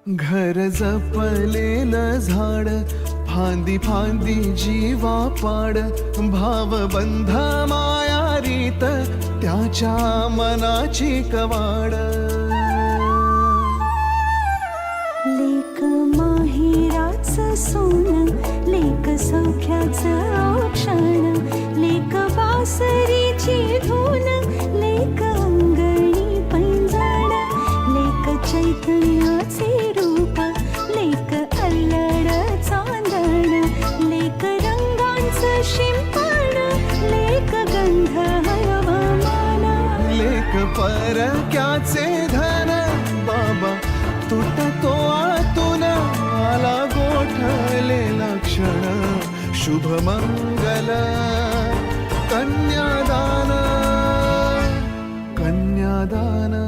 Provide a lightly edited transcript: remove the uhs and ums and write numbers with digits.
घर जपलेलं झाड, फांदी फांदी जीवा पाड, भावबंध माया रीत त्याच्या मनाची कवाड. लेक माहेराचं सोनं, लेक सौख्याचं औक्षण, लेक बासरीची धून, लेक अंगणी पैंजण, लेक चैतन्याचे रूप, लेक अल्लड चांदण, लेक रंगांचं शिंपण, लेक गंध हवामान, लेक परक्याचे धन, बाबा तुटतो आतून, आला गोठलेला क्षण, शुभ मंगल कन्यादान, कन्यादान.